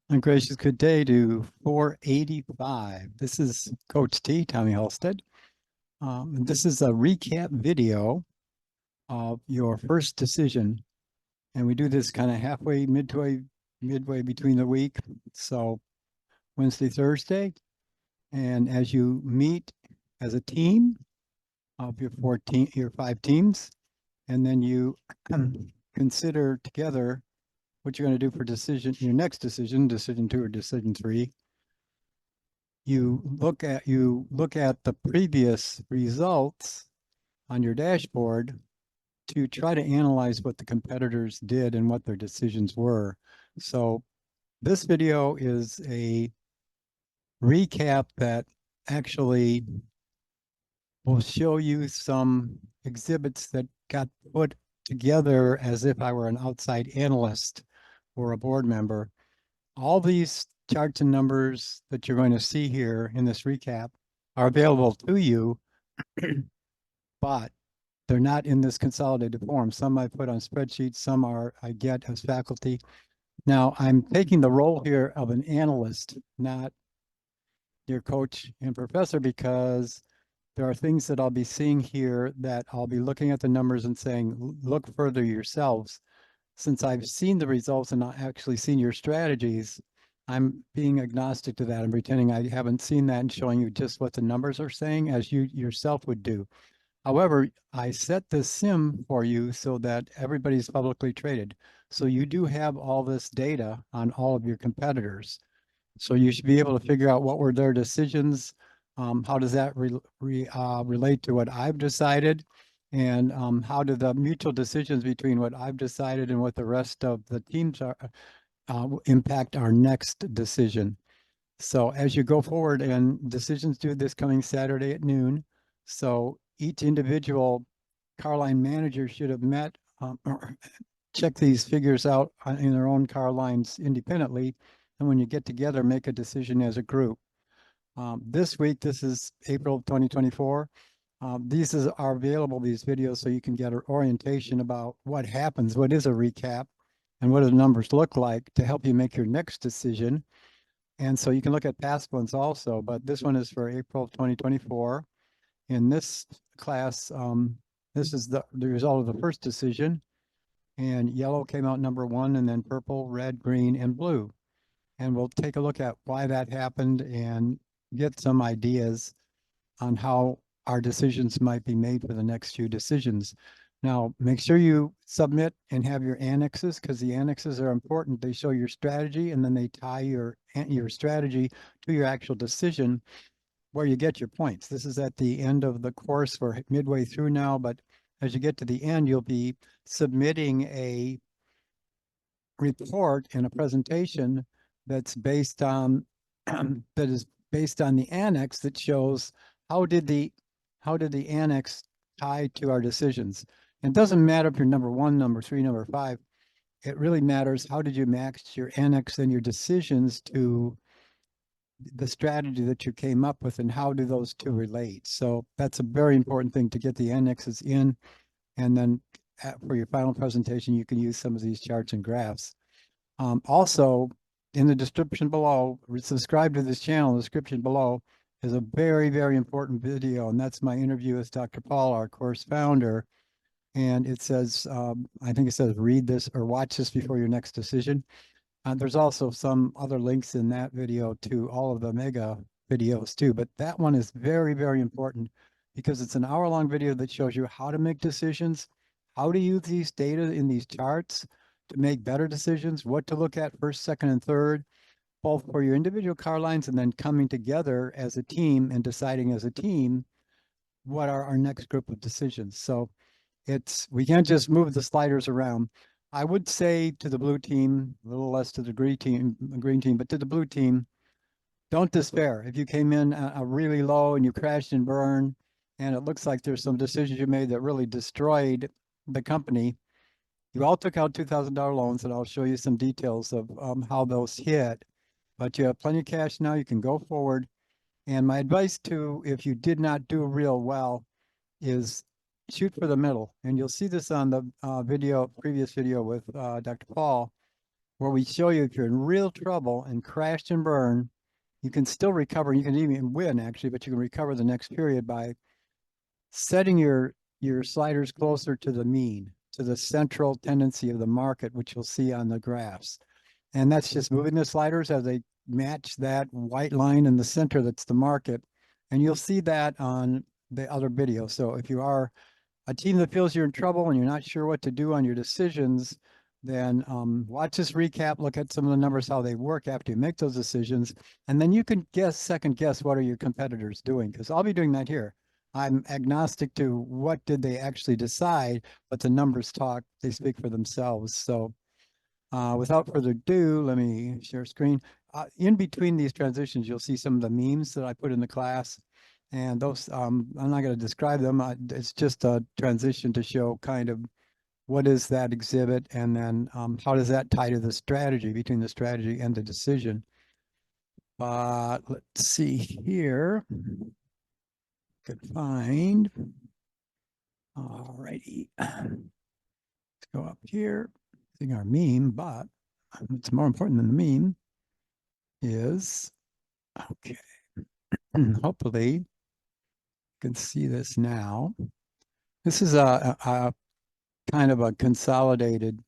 And gracious good day to 485. This is Coach T, Tommy Halstead. This is a recap video of your first decision. And we do this kind of midway between the week. So Wednesday, Thursday. And as you meet as a team of your 5 teams, and then you consider together what you're going to do for your next decision, decision 2 or decision 3. You look at the previous results on your dashboard to try to analyze what the competitors did and what their decisions were. So this video is a recap that actually will show you some exhibits that got put together as if I were an outside analyst or a board member. All these charts and numbers that you're going to see here in this recap are available to you, but they're not in this consolidated form. Some I put on spreadsheets, some I get as faculty. Now I'm taking the role here of an analyst, not your coach and professor, because there are things that I'll be seeing here that I'll be looking at the numbers and saying, look further yourselves. Since I've seen the results and not actually seen your strategies, I'm being agnostic to that. I'm pretending I haven't seen that and showing you just what the numbers are saying, as you yourself would do. However, I set this sim for you so that everybody's publicly traded. So you do have all this data on all of your competitors. So you should be able to figure out what were their decisions. How does that relate to what I've decided? And how do the mutual decisions between what I've decided and what the rest of the teams are impact our next decision? So as you go forward, and decisions due this coming Saturday at noon. So each individual Carline manager should have met or check these figures out in their own car lines independently. And when you get together, make a decision as a group. This week, this is April 2024. Are available, these videos, so you can get an orientation about what happens, what is a recap, and what do the numbers look like to help you make your next decision. And so you can look at past ones also, but this one is for April 2024. In this class, this is the result of the first decision. And yellow came out number 1, and then purple, red, green, and blue. And we'll take a look at why that happened and get some ideas on how our decisions might be made for the next few decisions. Now, make sure you submit and have your annexes, because the annexes are important. They show your strategy, and then they tie your strategy to your actual decision where you get your points. This is at the end of the course. We're midway through now, but as you get to the end, you'll be submitting a report and a presentation that's based on that is based on the annex that shows how did the annex tie to our decisions. And it doesn't matter if you're number 1, number 3, number 5. It really matters how did you match your annex and your decisions to the strategy that you came up with, and how do those two relate. So that's a very important thing, to get the annexes in, and then for your final presentation, you can use some of these charts and graphs. Also, in the description below, subscribe to this channel. The description below is a very, very important video, and that's my interview with Dr. Paul, our course founder. And it says, I think it says, read this or watch this before your next decision. There's also some other links in that video to all of the mega videos too, but that one is very, very important, because it's an hour-long video that shows you how to make decisions, how to use these data in these charts to make better decisions, what to look at first, second, and third, both for your individual car lines, and then coming together as a team and deciding as a team what are our next group of decisions. So we can't just move the sliders around. I would say to the blue team, a little less to the green team, but to the blue team, don't despair. If you came in really low and you crashed and burned, and it looks like there's some decisions you made that really destroyed the company, you all took out $2,000 loans, and I'll show you some details of how those hit. But you have plenty of cash now. You can go forward. And my advice if you did not do real well, is shoot for the middle. And you'll see this on the previous video with Dr. Paul. where we show you if you're in real trouble and crash and burn, you can still recover. You can even win actually, but you can recover the next period by setting your sliders closer to the mean, to the central tendency of the market, which you'll see on the graphs. And that's just moving the sliders as they match that white line in the center that's the market. And you'll see that on the other video. So if you are a team that feels you're in trouble and you're not sure what to do on your decisions, then watch this recap, look at some of the numbers, how they work after you make those decisions. And then you can second guess what are your competitors doing, because I'll be doing that here. I'm agnostic to what did they actually decide, but the numbers talk, they speak for themselves. So without further ado, let me share screen. In between these transitions, you'll see some of the memes that I put in the class. And those, I'm not going to describe them. It's just a transition to show kind of what is that exhibit, and then how does that tie to the strategy, between the strategy and the decision. Let's see here. Could find. All righty. Let's go up here. Seeing our meme, but what's more important than the meme is, okay, hopefully you can see this now. This is a kind of a consolidated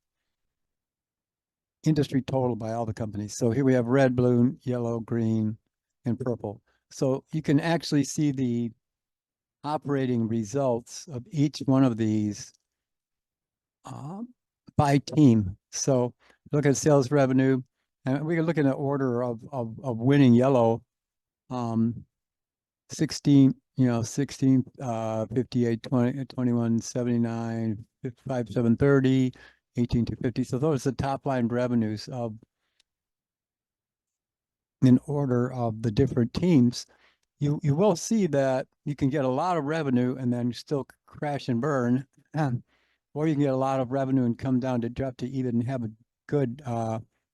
industry total by all the companies. So here we have red, blue, yellow, green, and purple. So you can actually see the operating results of each one of these by team. So look at sales revenue, and we can look in the order of winning yellow. 16, 16, 58, 20, 21, 79, 55, 730, 18 to 50. So those are the top line revenues of in order of the different teams. You will see that you can get a lot of revenue and then still crash and burn, or you can get a lot of revenue and come down to drop to even have a good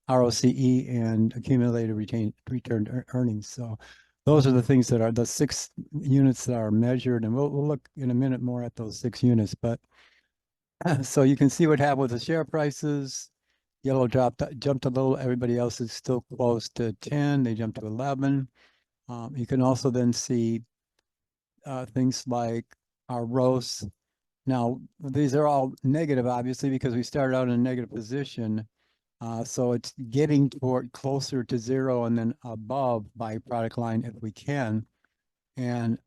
ROCE and accumulated returned earnings. So those are the things that are the 6 units that are measured, and we'll look in a minute more at those 6 units. But so you can see what happened with the share prices. Yellow jumped a little. Everybody else is still close to 10. They jumped to 11. You can also then see things like our ROS. Now, these are all negative, obviously, because we started out in a negative position. So it's getting toward closer to 0 and then above by product line if we can. And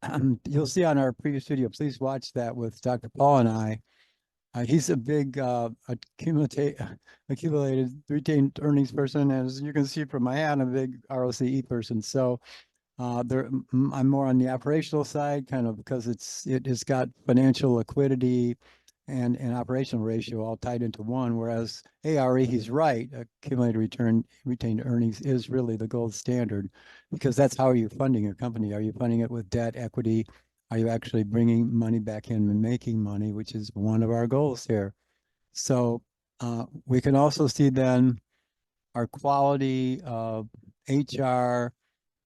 you'll see on our previous video, please watch that with Dr. Paul and I. He's a big accumulated retained earnings person. As you can see from my hand, I'm a big ROCE person. So I'm more on the operational side, kind of because it has got financial liquidity and an operational ratio all tied into one, whereas ARE, he's right, accumulated retained earnings is really the gold standard, because that's how you're funding your company. Are you funding it with debt, equity? Are you actually bringing money back in and making money, which is one of our goals here? So we can also see then our quality of HR,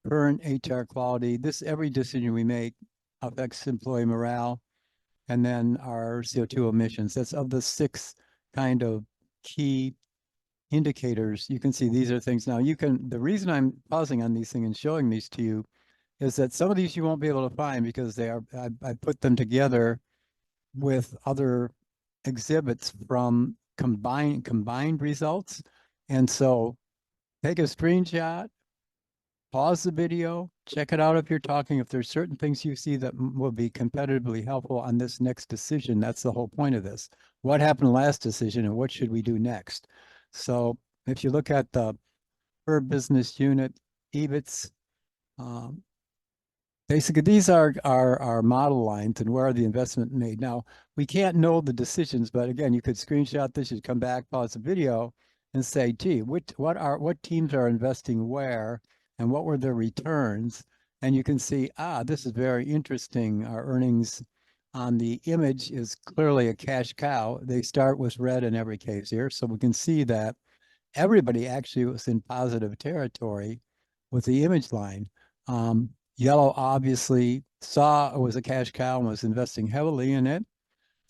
current HR quality. Every decision we make affects employee morale, and then our CO2 emissions. That's of the 6 kind of key indicators. You can see these are things. Now the reason I'm pausing on these things and showing these to you is that some of these you won't be able to find because I put them together with other exhibits from combined results. And so take a screenshot, pause the video, check it out if you're talking. If there's certain things you see that will be competitively helpful on this next decision, that's the whole point of this. What happened last decision and what should we do next? So if you look at the per business unit EBITs, basically these are our model lines and where the investment made. Now, we can't know the decisions, but again, you could screenshot this, you come back, pause the video and say, gee, what teams are investing where? And what were their returns? And you can see, this is very interesting. Our earnings on the image is clearly a cash cow. They start with red in every case here. So we can see that everybody actually was in positive territory with the image line. Yellow obviously saw it was a cash cow and was investing heavily in it.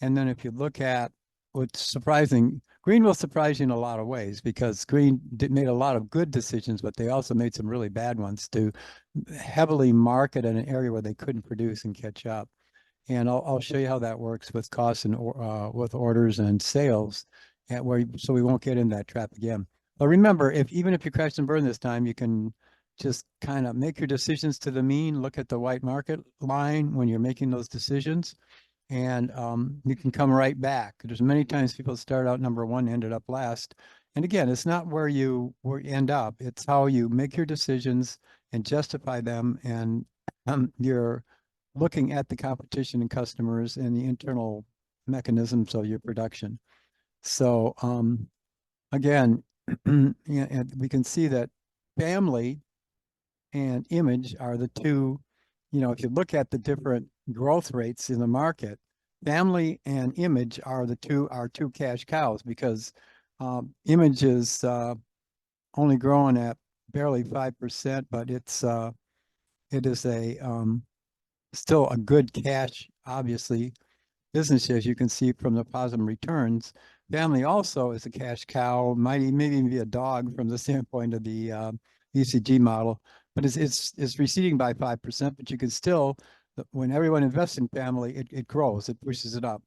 And then if you look at what's surprising, Green will surprise you in a lot of ways because Green made a lot of good decisions, but they also made some really bad ones to heavily market in an area where they couldn't produce and catch up. And I'll show you how that works with costs and with orders and sales, and so we won't get in that trap again. But remember, even if you crash and burn this time, you can just kind of make your decisions to the mean. Look at the white market line when you're making those decisions, and you can come right back. There's many times people start out number one, ended up last. And again, it's not where you end up. It's how you make your decisions and justify them, and you're looking at the competition and customers and the internal mechanisms of your production. So again, yeah, and we can see that family and image are the two, if you look at the different growth rates in the market, family and image are our two cash cows, because image is only growing at barely 5%, but it is still a good cash, obviously, business, as you can see from the positive returns. Family also is a cash cow, maybe even be a dog from the standpoint of the ECG model, but it's receding by 5%, but you can still, when everyone invests in family, it grows, it pushes it up.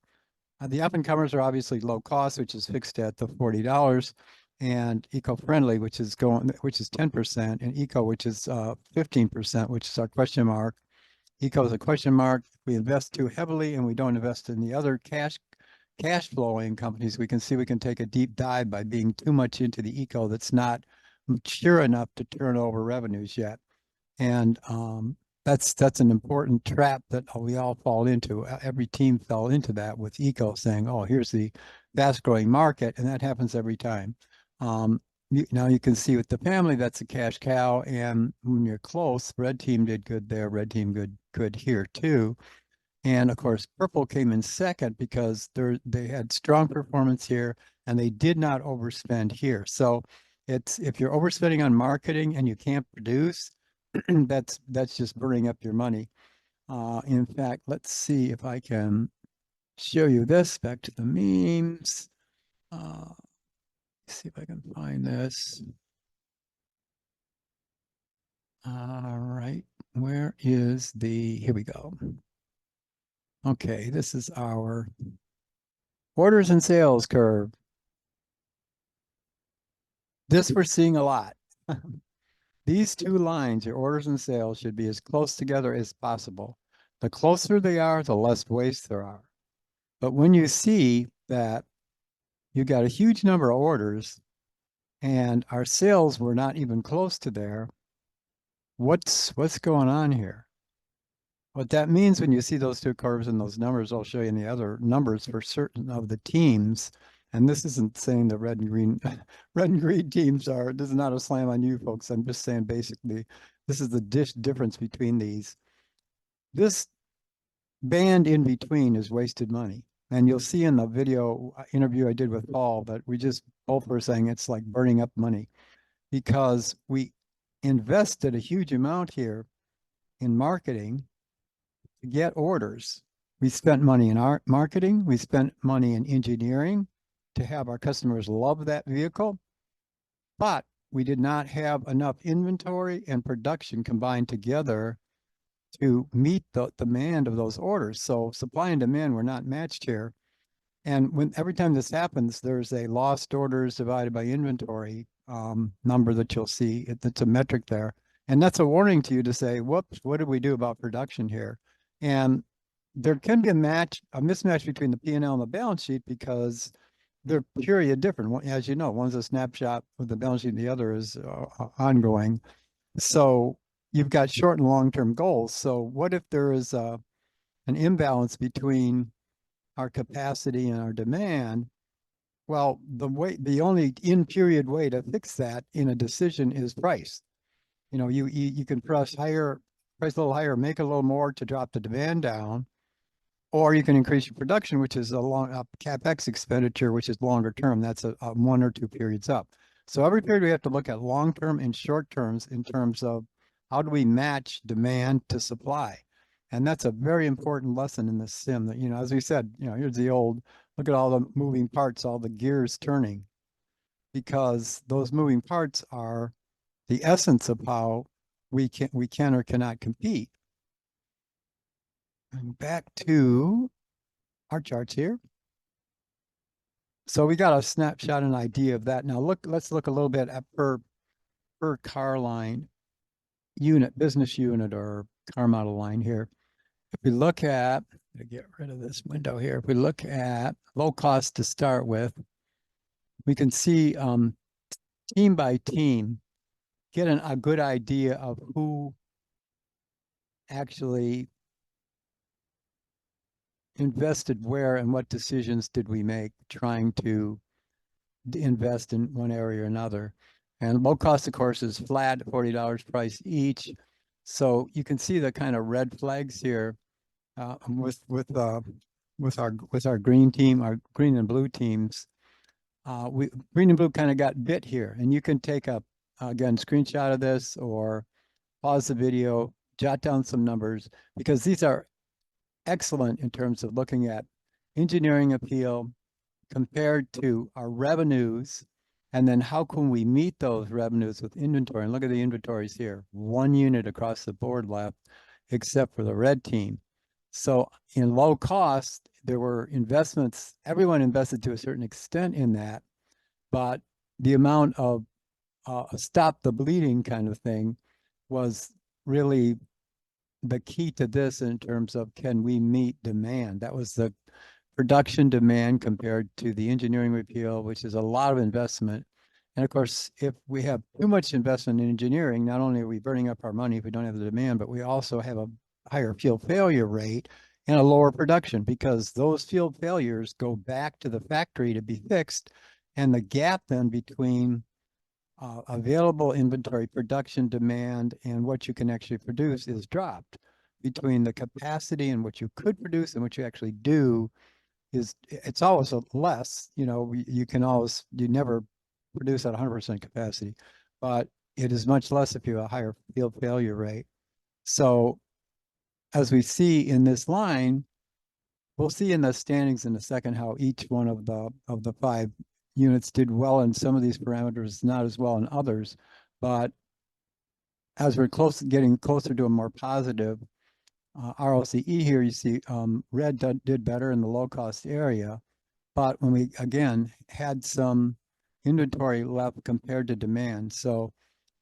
The up and comers are obviously low cost, which is fixed at the $40, and eco-friendly, which is 10%, and eco, which is 15%, which is our question mark. Eco is a question mark. If we invest too heavily and we don't invest in the other cash flowing companies, we can see we can take a deep dive by being too much into the eco that's not mature enough to turn over revenues yet. And that's an important trap that we all fall into. Every team fell into that with eco, saying, oh, here's the fast growing market, and that happens every time. Now you can see with the family, that's a cash cow, and when you're close, red team did good there, red team good here too. And of course, purple came in second because they had strong performance here, and they did not overspend here. So if you're overspending on marketing and you can't produce, that's just burning up your money. In fact, let's see if I can show you this. Back to the memes. See if I can find this. All right, where is here we go. Okay, this is our orders and sales curve. This we're seeing a lot. These two lines, your orders and sales, should be as close together as possible. The closer they are, the less waste there are. But when you see that you got a huge number of orders and our sales were not even close to there, what's going on here? What that means when you see those two curves and those numbers, I'll show you in the other numbers for certain of the teams. And this isn't saying the red and green teams this is not a slam on you folks. I'm just saying basically this is the difference between these. This band in between is wasted money. And you'll see in the video interview I did with Paul that we just both were saying it's like burning up money, because we invested a huge amount here in marketing to get orders. We spent money in our marketing. We spent money in engineering to have our customers love that vehicle, but we did not have enough inventory and production combined together to meet the demand of those orders. So supply and demand were not matched here. And every time this happens, there's a lost orders divided by inventory number that you'll see. It's a metric there. And that's a warning to you to say, whoops, what did we do about production here? And there can be a mismatch between the P&L and the balance sheet, because they're period different. As you know, one's a snapshot of the balance sheet and the other is ongoing. So you've got short and long-term goals. So what if there is an imbalance between our capacity and our demand? Well, the only in-period way to fix that in a decision is price. You can price a little higher, make a little more to drop the demand down, or you can increase your production, which is a CapEx expenditure, which is longer term. That's a 1 or 2 periods up. So every period we have to look at long-term and short terms in terms of how do we match demand to supply. And that's a very important lesson in this sim that, as we said, here's the old Look at all the moving parts, all the gears turning, because those moving parts are the essence of how we can or cannot compete. And back to our charts here. So we got a snapshot, an idea of that. Now let's look a little bit at per car line unit, business unit or car model line here. If we look at, get rid of this window here. If we look at low cost to start with, we can see team by team, get a good idea of who actually invested where and what decisions did we make trying to invest in one area or another. And low cost, of course, is flat, $40 price each. So you can see the kind of red flags here with our green team, our green and blue teams. Green and blue kind of got bit here, and you can take a again screenshot of this or pause the video, jot down some numbers, because these are excellent in terms of looking at engineering appeal compared to our revenues, and then how can we meet those revenues with inventory. And look at the inventories here, 1 unit across the board left, except for the red team. So in low cost, there were investments, everyone invested to a certain extent in that, but the amount of stop the bleeding kind of thing was really the key to this in terms of can we meet demand. That was the production demand compared to the engineering repeal, which is a lot of investment. And of course, if we have too much investment in engineering, not only are we burning up our money if we don't have the demand, but we also have a higher field failure rate and a lower production, because those field failures go back to the factory to be fixed. And the gap then between available inventory, production demand, and what you can actually produce is dropped. Between the capacity and what you could produce and what you actually do it's always less, you know, you never produce at 100% capacity, but it is much less if you have a higher field failure rate. So as we see in this line, we'll see in the standings in a second how each one of the 5 units did well in some of these parameters, not as well in others. But as we're getting closer to a more positive ROCE here, you see red did better in the low cost area. But when we, again, had some inventory left compared to demand. So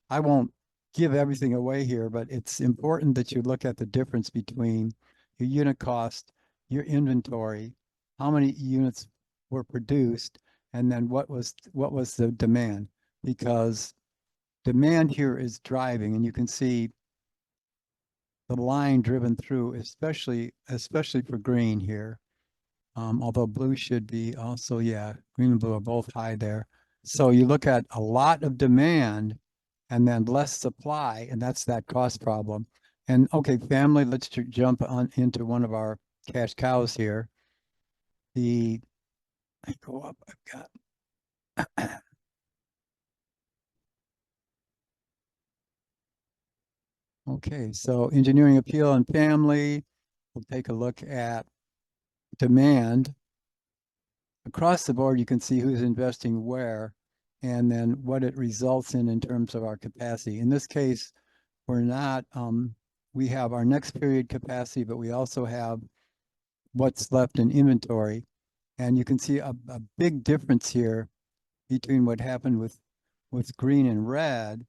I won't give everything away here, but it's important that you look at the difference between your unit cost, your inventory, how many units were produced, and then what was the demand, because demand here is driving, and you can see the line driven through, especially for green here. Although blue should be also, yeah, green and blue are both high there. So you look at a lot of demand and then less supply, and that's that cost problem. And okay, family, let's jump on into one of our cash cows here. I go up, I've got okay, so engineering appeal and family. We'll take a look at demand. Across the board, you can see who's investing where and then what it results in terms of our capacity. In this case, we're not, we have our next period capacity, but we also have what's left in inventory. And you can see a big difference here between what happened with green and red.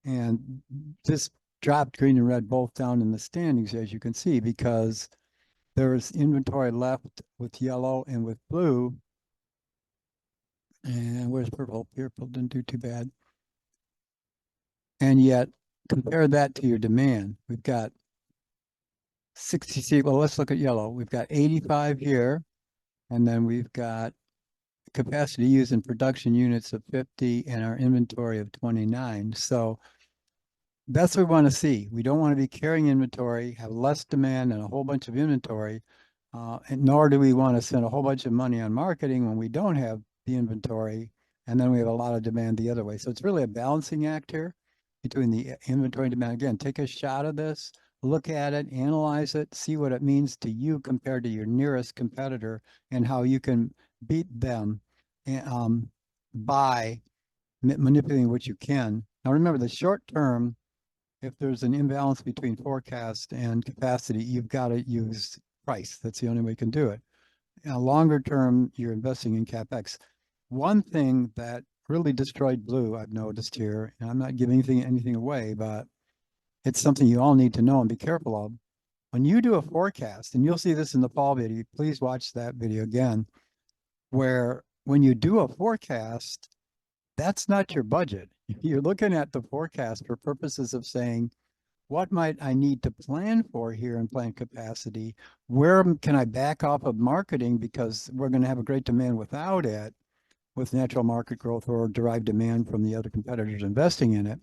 And this dropped green and red both down in the standings, as you can see, because there's inventory left with yellow and with blue. And where's purple? Purple didn't do too bad. And yet, compare that to your demand. We've got 60, well, let's look at yellow. We've got 85 here, and then we've got capacity used in production units of 50 and our inventory of 29. So that's what we want to see. We don't want to be carrying inventory, have less demand and a whole bunch of inventory, and nor do we want to spend a whole bunch of money on marketing when we don't have the inventory, and then we have a lot of demand the other way. So it's really a balancing act here between the inventory and demand. Again, take a shot of this look at it, analyze it, see what it means to you compared to your nearest competitor and how you can beat them by manipulating what you can. Now remember, the short term, if there's an imbalance between forecast and capacity, you've got to use price. That's the only way you can do it. Longer term, you're investing in CapEx. One thing that really destroyed Blue, I've noticed here, and I'm not giving anything away, but it's something you all need to know and be careful of. When you do a forecast, and you'll see this in the fall video, please watch that video again, where when you do a forecast, that's not your budget. You're looking at the forecast for purposes of saying, what might I need to plan for here in plant capacity? Where can I back off of marketing because we're going to have a great demand without it, with natural market growth or derived demand from the other competitors investing in it?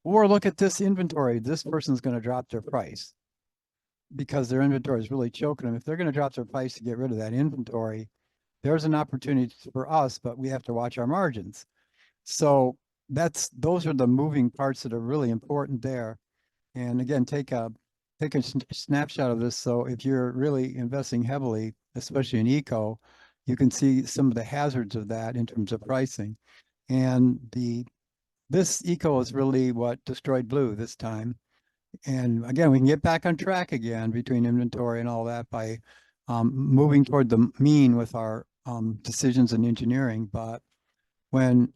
Or look at this inventory. This person's going to drop their price because their inventory is really choking them. If they're going to drop their price to get rid of that inventory, there's an opportunity for us, but we have to watch our margins. So those are the moving parts that are really important there. And again, take a snapshot of this. So if you're really investing heavily, especially in eco, you can see some of the hazards of that in terms of pricing. And this eco is really what destroyed Blue this time. And again, we can get back on track again between inventory and all that by moving toward the mean with our decisions in engineering. But when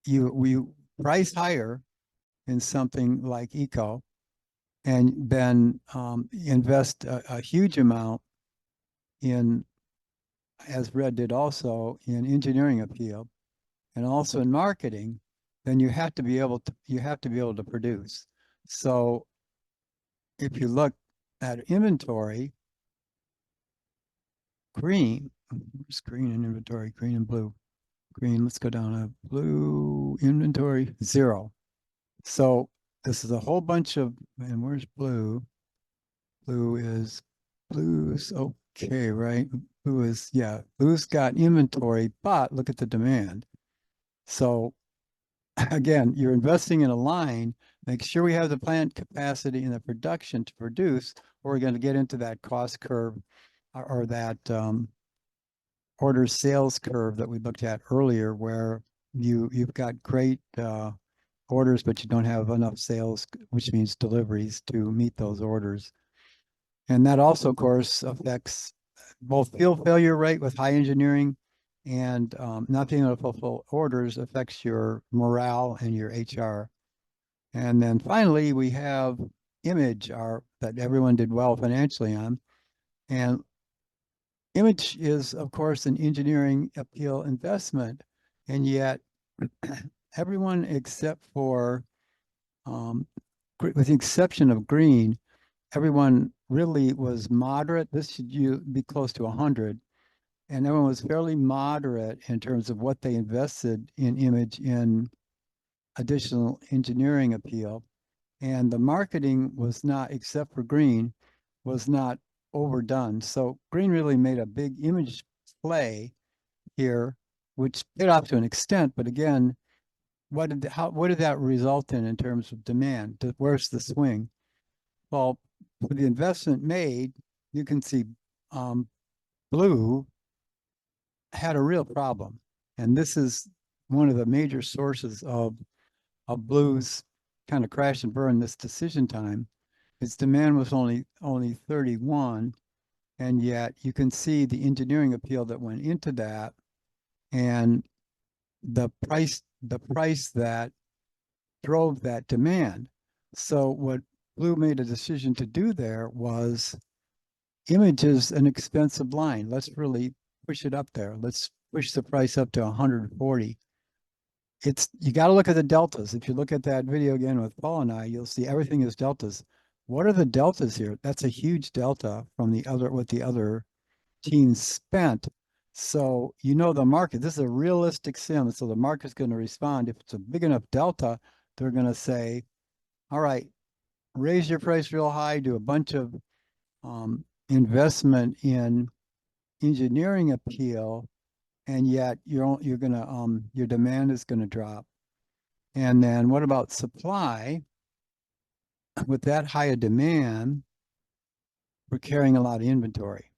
we price higher in something like eco, and then invest a huge amount in, as Red did also, in engineering appeal and also in marketing, then you have to be able to produce. So if you look at inventory, green, where's green in inventory? Green and blue. Green, let's go down to blue, inventory, 0. So this is a whole bunch of, and where's blue? Blue's okay, right? Blue's got inventory, but look at the demand. So again, you're investing in a line, make sure we have the plant capacity and the production to produce, or we're going to get into that cost curve or that order sales curve that we looked at earlier, where you've got great orders, but you don't have enough sales, which means deliveries to meet those orders. And that also, of course, affects both field failure rate with high engineering and not being able to fulfill orders affects your morale and your HR. And then finally, we have image that everyone did well financially on. And image is, of course, an engineering appeal investment. And yet everyone except for, with the exception of green, everyone really was moderate. This should be close to 100. And everyone was fairly moderate in terms of what they invested in image in additional engineering appeal. And the marketing was not, except for green, was not overdone. So green really made a big image play here, which paid off to an extent. But again, what did that result in terms of demand? Where's the swing? Well, for the investment made, you can see blue had a real problem. And this is one of the major sources of blue's kind of crash and burn this decision time. Its demand was only 31. And yet you can see the engineering appeal that went into that and the price that drove that demand. So what Blue made a decision to do there was, image is an expensive line. Let's really push it up there. Let's push the price up to 140. You got to look at the deltas. If you look at that video again with Paul and I, you'll see everything is deltas. What are the deltas here? That's a huge delta from what the other teams spent. So you know the market, this is a realistic sim. So the market's going to respond. If it's a big enough delta, they're going to say, all right, raise your price real high, do a bunch of investment in engineering appeal, and yet you're gonna your demand is going to drop. And then what about supply? With that high a demand, we're carrying a lot of inventory.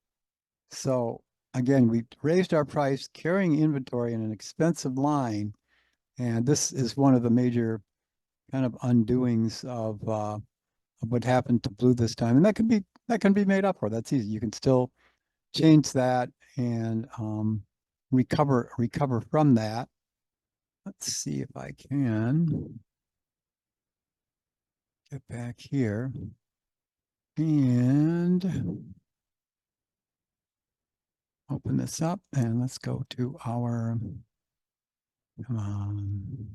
So again, we raised our price carrying inventory in an expensive line. And this is one of the major kind of undoings of what happened to blue this time. And that can be made up for. That's easy. You can still change that and recover from that. Let's see if I can get back here and open this up, and let's go to our, come on.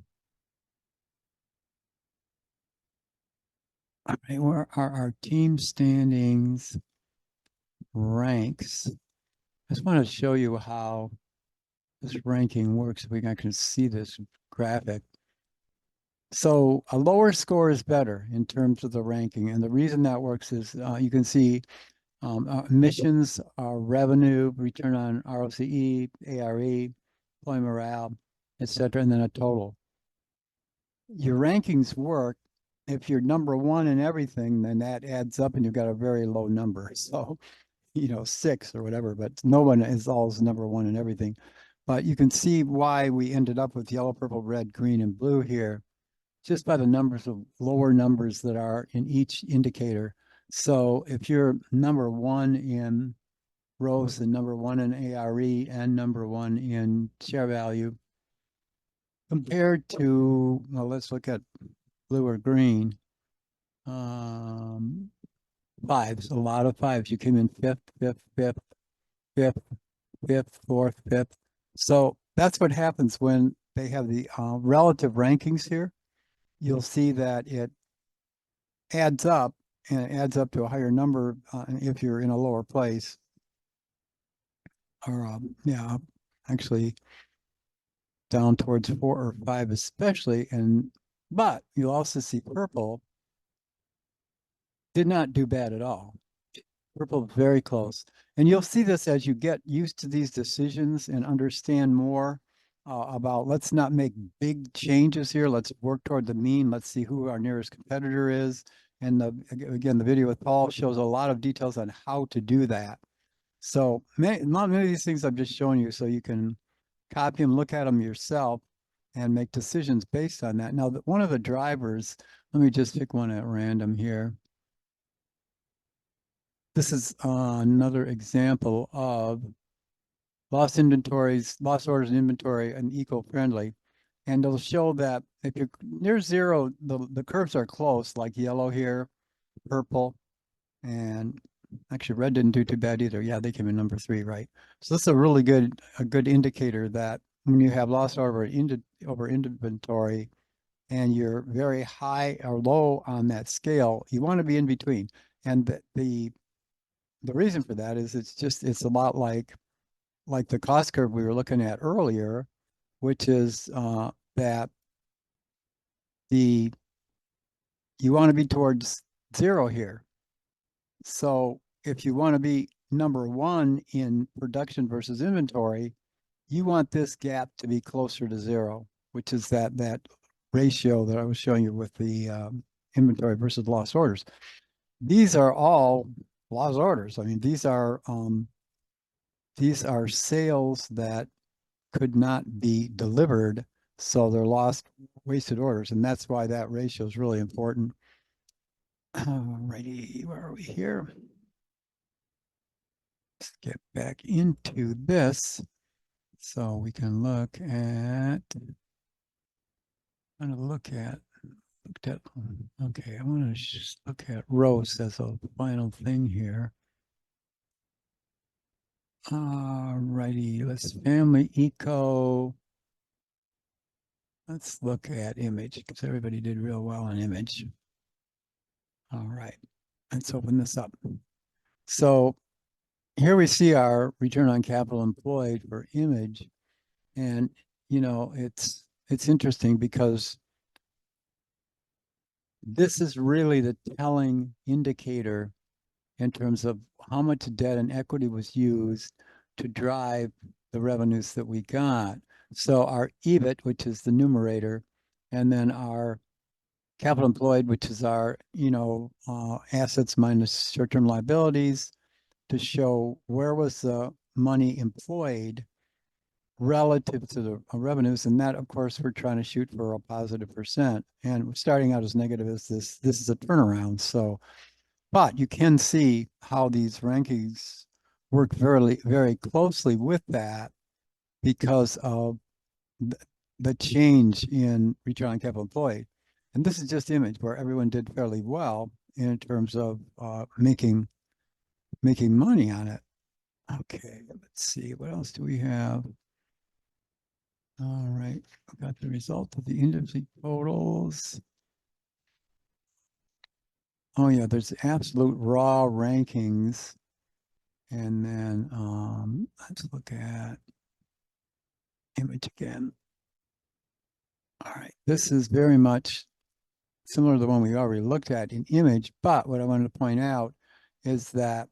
All right, where are our team standings ranks? I just want to show you how this ranking works. If we can see this graphic. So a lower score is better in terms of the ranking. And the reason that works is you can see emissions, revenue, return on ROCE, ARE, employee morale, etc., and then a total. Your rankings work if you're number one in everything, then that adds up and you've got a very low number. So, 6 or whatever, but no one is always number one in everything. But you can see why we ended up with yellow, purple, red, green, and blue here, just by the numbers of lower numbers that are in each indicator. So if you're number one in ROCE and number one in ARE and number one in share value, compared to, well, let's look at blue or green. Fives, a lot of fives. You came in fifth, fourth, fifth. So that's what happens when they have the relative rankings here. You'll see that it adds up, and it adds up to a higher number if you're in a lower place. Or yeah, actually down towards 4 or 5 especially. But you'll also see purple did not do bad at all. Purple very close. And you'll see this as you get used to these decisions and understand more about, let's not make big changes here. Let's work toward the mean. Let's see who our nearest competitor is. And again, the video with Paul shows a lot of details on how to do that. So not many of these things I'm just showing you so you can copy them, look at them yourself, and make decisions based on that. Now, one of the drivers, let me just pick one at random here. This is another example of lost inventories, lost orders and inventory and eco-friendly. And it'll show that if you're near zero, the curves are close, like yellow here, purple, and actually red didn't do too bad either. Yeah, they came in number 3, right? So this is a really good indicator that when you have lost over inventory and you're very high or low on that scale, you want to be in between. And the reason for that is it's a lot like the cost curve we were looking at earlier, which is that you want to be towards zero here. So if you want to be number one in production versus inventory, you want this gap to be closer to zero, which is that ratio that I was showing you with the inventory versus lost orders. These are all lost orders. I mean, these are sales that could not be delivered, so they're lost, wasted orders, and that's why that ratio is really important. Alrighty, where are we here? Let's get back into this so we can look at, okay, I want to just look at ROCE as a final thing here. Alrighty, let's family eco. Let's look at image because everybody did real well on image. All right, let's open this up. So here we see our return on capital employed for image. And, it's interesting because this is really the telling indicator in terms of how much debt and equity was used to drive the revenues that we got. So our EBIT, which is the numerator, and then our capital employed, which is our, assets minus short-term liabilities, to show where was the money employed relative to the revenues. And that, of course, we're trying to shoot for a positive percent. And starting out as negative as this is a turnaround. So, but you can see how these rankings work very, very closely with that because of the change in return on capital employed. And this is just image where everyone did fairly well in terms of making money on it. Okay, let's see. What else do we have? All right, I got the result of the industry totals. Oh yeah, there's absolute raw rankings. And then let's look at image again. All right, this is very much similar to the one we already looked at in image, but what I wanted to point out is that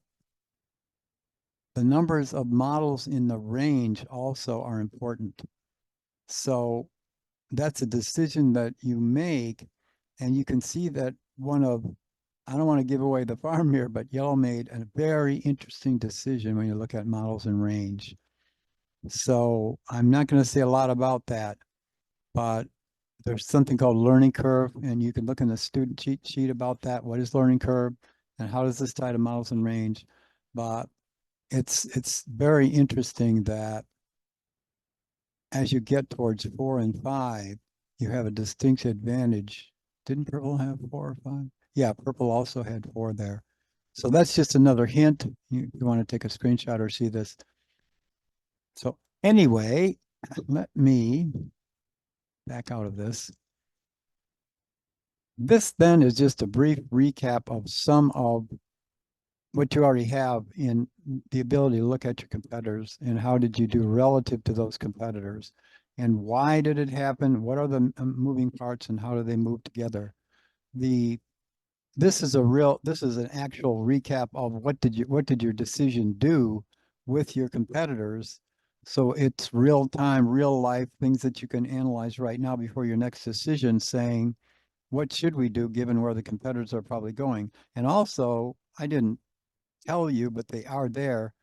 the numbers of models in the range also are important. So that's a decision that you make, and you can see that I don't want to give away the farm here, but Yellow made a very interesting decision when you look at models in range. So I'm not going to say a lot about that, but there's something called learning curve, and you can look in the student cheat sheet about that. What is learning curve and how does this tie to models in range? But it's very interesting that as you get towards 4 and 5, you have a distinct advantage. Didn't purple have 4 or 5? Yeah, purple also had 4 there. So that's just another hint. You want to take a screenshot or see this. So anyway, let me back out of this. This then is just a brief recap of some of what you already have in the ability to look at your competitors and how did you do relative to those competitors and why did it happen? What are the moving parts and how do they move together? This is an actual recap of what did your decision do with your competitors. So it's real time, real life things that you can analyze right now before your next decision, saying, what should we do given where the competitors are probably going? And also, I didn't tell you, but they are there.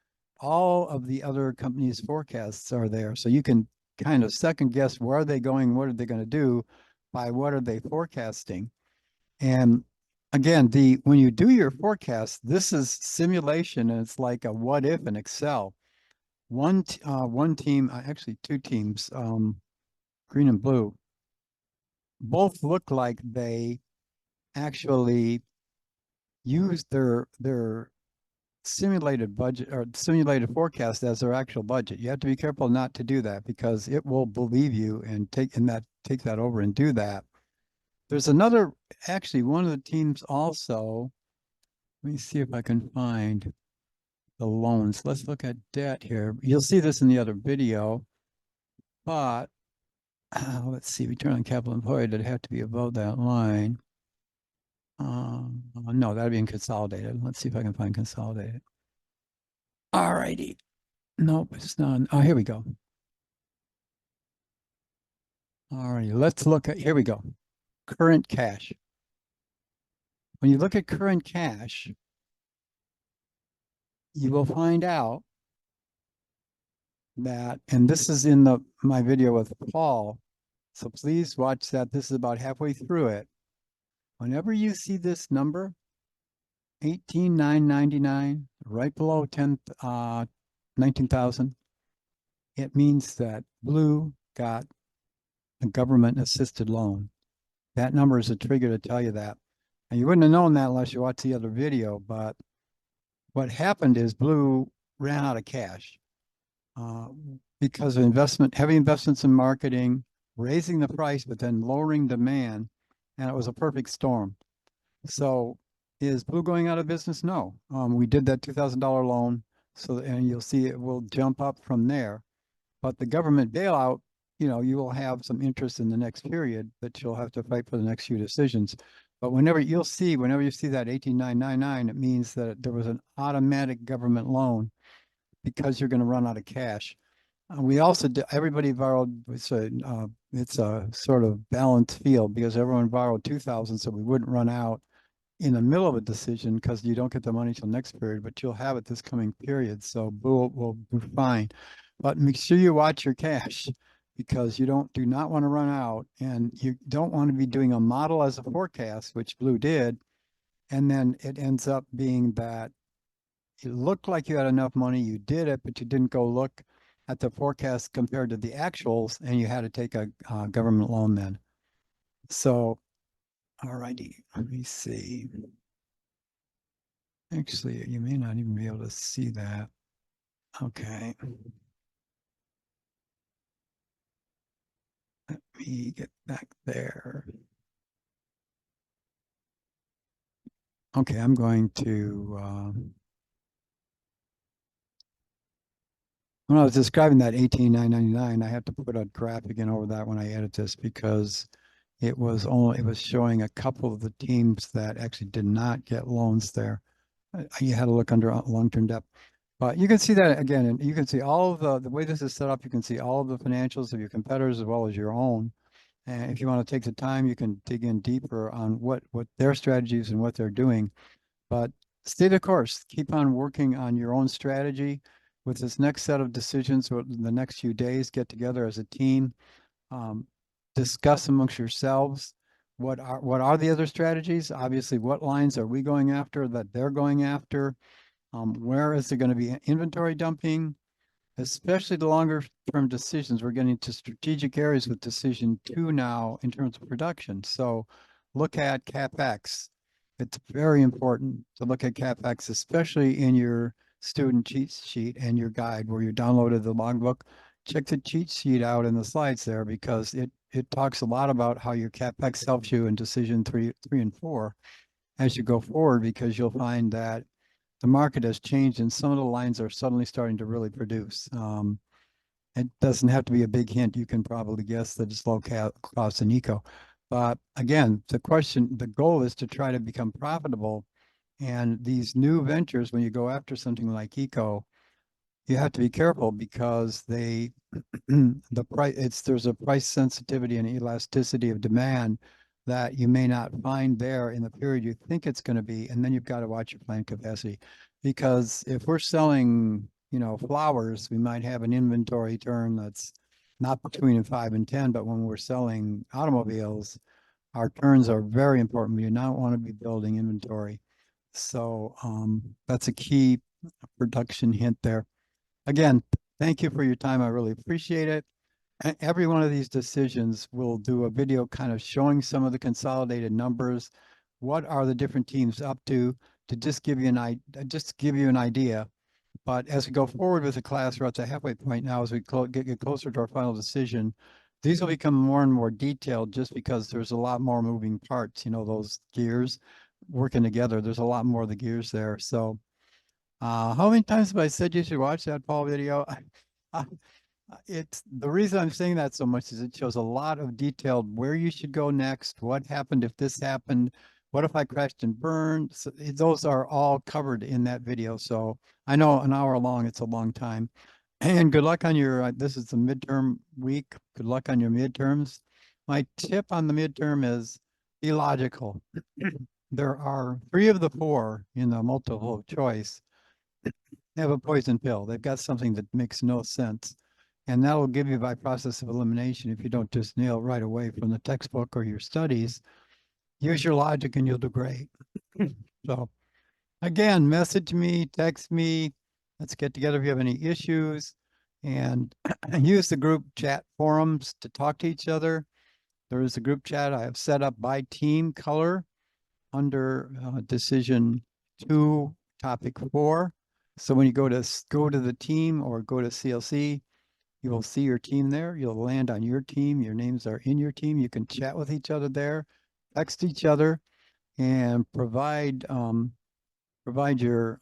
All of the other companies' forecasts are there. So you can kind of second guess where are they going, what are they going to do by what are they forecasting. And again, when you do your forecast, this is simulation and it's like a what if in Excel. One team, actually 2 teams, green and blue, both look like they actually use their simulated budget or simulated forecast as their actual budget. You have to be careful not to do that because it will believe you and take that over and do that. There's actually one of the teams also, let me see if I can find the loans. Let's look at debt here. You'll see this in the other video, but let's see, return on capital employed, it'd have to be above that line. No, that'd be in consolidated. Let's see if I can find consolidated. All righty. Nope, it's not. Oh, here we go. All righty, let's look at, here we go. Current cash. When you look at current cash, you will find out that, and this is in my video with Paul, so please watch that. This is about halfway through it. Whenever you see this number, 18,999, right below 19,000, it means that blue got a government assisted loan. That number is a trigger to tell you that. And you wouldn't have known that unless you watched the other video, but what happened is blue ran out of cash because of heavy investments in marketing, raising the price, but then lowering demand, and it was a perfect storm. So is blue going out of business? No. We did that $2,000 loan, and you'll see it will jump up from there. But the government bailout, you will have some interest in the next period that you'll have to fight for the next few decisions. But whenever you see that 18,999, it means that there was an automatic government loan because you're going to run out of cash. We also everybody borrowed. It's a sort of balanced field because everyone borrowed 2,000, so we wouldn't run out in the middle of a decision because you don't get the money till next period, but you'll have it this coming period. So we'll do fine. But make sure you watch your cash because you do not want to run out, and you don't want to be doing a model as a forecast, which Blue did, and then it ends up being that it looked like you had enough money, you did it, but you didn't go look at the forecast compared to the actuals, and you had to take a government loan then. So, all righty, let me see. Actually, you may not even be able to see that. Okay. Let me get back there. Okay, I'm going to, when I was describing that 18,999, I had to put a graphic in over that when I edit this because it was showing a couple of the teams that actually did not get loans there. You had to look under long-term debt. But you can see that again, and you can see all of the way this is set up, you can see all of the financials of your competitors as well as your own. And if you want to take the time, you can dig in deeper on what their strategies and what they're doing. But stay the course. Keep on working on your own strategy. With this next set of decisions, the next few days, get together as a team, um, discuss amongst yourselves what are the other strategies. Obviously, what lines are we going after that they're going after? Where is there going to be inventory dumping? Especially the longer term decisions, we're getting to strategic areas with decision 2 now in terms of production. So look at CapEx. It's very important to look at CapEx, especially in your student cheat sheet and your guide where you downloaded the logbook. Check the cheat sheet out in the slides there because it talks a lot about how your CapEx helps you in decision 3 and 4 as you go forward, because you'll find that the market has changed and some of the lines are suddenly starting to really produce. It doesn't have to be a big hint. You can probably guess that it's low cost and eco. But again, the goal is to try to become profitable. And these new ventures, when you go after something like eco, you have to be careful because there's a price sensitivity and elasticity of demand that you may not find there in the period you think it's going to be, and then you've got to watch your plant capacity. Because if we're selling, flowers, we might have an inventory turn that's not between 5 and 10, but when we're selling automobiles, our turns are very important. We do not want to be building inventory. So that's a key production hint there. Again, thank you for your time. I really appreciate it. Every one of these decisions will do a video kind of showing some of the consolidated numbers. What are the different teams up to just give you an idea. But as we go forward with the class, we're at the halfway point now as we get closer to our final decision. These will become more and more detailed just because there's a lot more moving parts, those gears working together. There's a lot more of the gears there. So how many times have I said you should watch that Paul video? It's the reason I'm saying that so much is it shows a lot of detailed where you should go next, what happened if this happened, what if I crashed and burned. So those are all covered in that video. So I know an hour long, it's a long time. And good luck on your, this is the midterm week. Good luck on your midterms. My tip on the midterm is be logical. There are 3 of the 4 in the multiple choice have a poison pill. They've got something that makes no sense. And that will give you by process of elimination if you don't just nail right away from the textbook or your studies. Use your logic and you'll do great. So again, message me, text me. Let's get together if you have any issues. And use the group chat forums to talk to each other. There is a group chat I have set up by team color under decision 2, topic 4. So when you go to the team or go to CLC, you will see your team there. You'll land on your team. Your names are in your team. You can chat with each other there, text each other, and provide your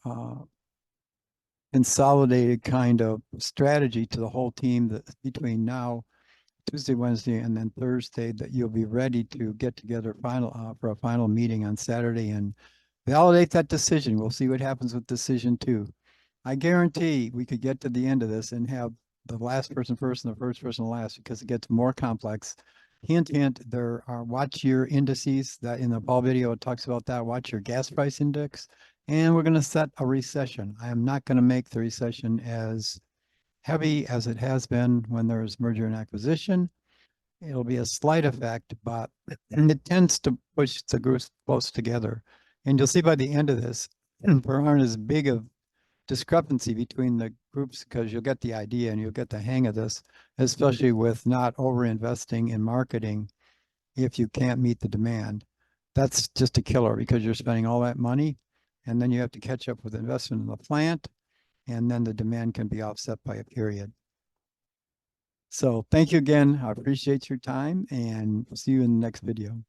consolidated kind of strategy to the whole team that between now, Tuesday, Wednesday, and then Thursday, that you'll be ready to get together for a final meeting on Saturday and validate that decision. We'll see what happens with decision 2. I guarantee we could get to the end of this and have the last person first and the first person last because it gets more complex. Hint, hint, there are watch your indices that in the Paul video, it talks about that. Watch your gas price index. And we're going to set a recession. I am not going to make the recession as heavy as it has been when there's merger and acquisition. It'll be a slight effect, but it tends to push the groups close together. And you'll see by the end of this, there aren't as big of discrepancy between the groups because you'll get the idea and you'll get the hang of this, especially with not over investing in marketing if you can't meet the demand. That's just a killer because you're spending all that money and then you have to catch up with investment in the plant, and then the demand can be offset by a period. So thank you again. I appreciate your time and see you in the next video.